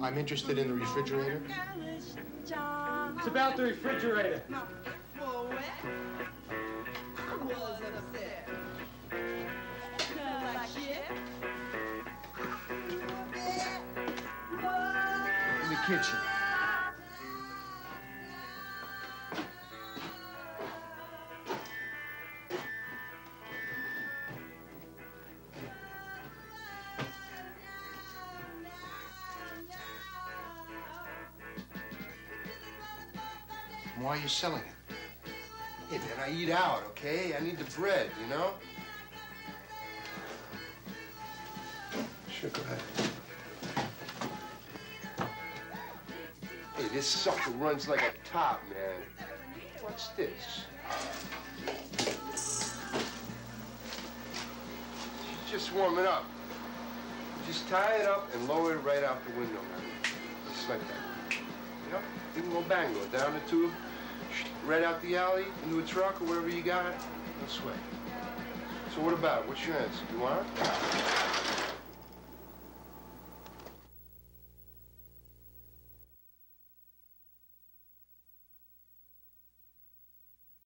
I'm interested in the refrigerator. It's about the refrigerator. In the kitchen. Why are you selling it? Hey, man, I eat out, okay? I need the bread, you know? Sure, go ahead. Hey, this sucker runs like a top, man. What's this? She's just warming up. Just tie it up and lower it right out the window, man. Just like that. You know? You can go bang, go down the tube, right out the alley, into a truck or wherever you got it. No sweat. So what about it? What's your answer? You want it?